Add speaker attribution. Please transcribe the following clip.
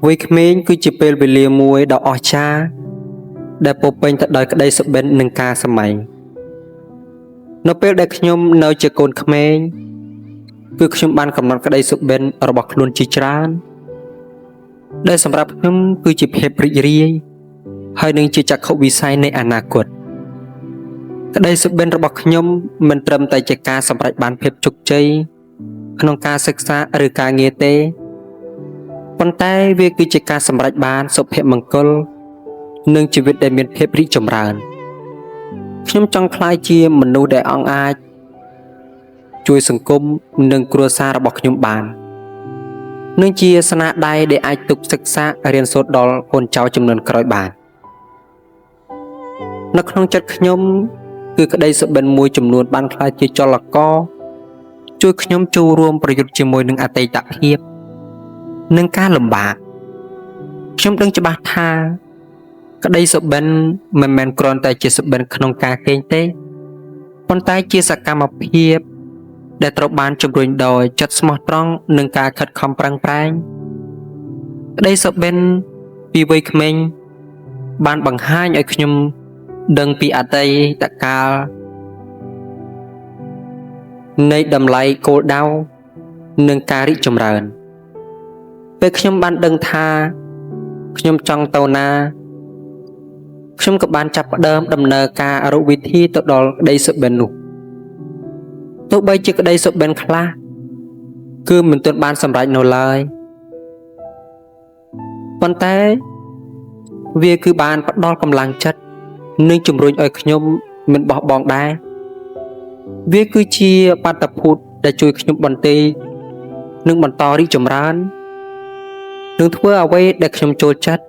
Speaker 1: វ័យក្មេងគឺជាពេលវេលាមួយដ៏អស្ចារ្យដែលពោរពេញទៅដោយក្តីសុបិននិងការសម័យនៅពេលដែលខ្ញុំនៅជាកូនក្មេងគឺខ្ញុំបានកំណត់ក្តីសុបិនរបស់ខ្លួនជាច្រើនដែលសម្រាប់ខ្ញុំគឺជាភាពរីករាយហើយនឹងជាចក្ខុវិស័យនៃអនាគតក្តីសុបិនរបស់ខ្ញុំមិនត្រឹមតែជាការសម្រេចបានភាពជោគជ័យក្នុងការសិក្សាឬការងារទេប៉ុន្តែវាគឺជាការសម្រេចបានសុភមង្គលនិងជីវិតដែលមានភាពរីកចម្រើនខ្ញុំចង់ក្លាយជាមនុស្សដែលអង្គអាចជួយសង្គមនិងគ្រួសាររបស់ខ្ញុំបាននិងជាស្នាដៃដែលអាចទុកសិក្សារៀនសូត្រដល់កូនចៅជំនាន់ក្រោយបាននៅក្នុងចិត្តខ្ញុំគឺក្តីសុបិនមួយចំនួនបានក្លាយជាចលករជួយខ្ញុំចូលរួមប្រយុទ្ធជាមួយនឹងអតីតភាពនិងការលំបាកខ្ញុំដឹងច្បាស់ថាក្តីសុបិនមិនមែនគ្រាន់តែជាសុបិនក្នុងការគេងទេប៉ុន្តែជាសកម្មភាពដែលត្រូវបានជំរុញដោយចិត្តស្មោះត្រង់និងការខិតខំប្រឹងប្រែងក្តីសុបិនពីវ័យក្មេងបានបង្ហាញឲ្យខ្ញុំដឹងពីអតីតកាលនៃតម្លៃគោលដៅនិងការរីកចម្រើនពេលខ្ញុំបានដឹងថាខ្ញុំចង់ទៅណាខ្ញុំក៏បានចាប់ផ្ដើមដំណើរការរកវិធីទៅដល់ក្តីសុបិននោះទោះបីជាក្តីសុបិនខ្លះគឺមិនទាន់បានសម្រេចនៅឡើយប៉ុន្តែវាគឺបានផ្ដល់កម្លាំងចិត្តនិងជំរុញឲ្យខ្ញុំមិនបោះបង់ដែរវាគឺជាបាតុភូតដែលជួយខ្ញុំបន្តិចនិងបន្តរីកចម្រើននឹងធ្វើអ្វីដែលខ្ញុំចូលចិត្ត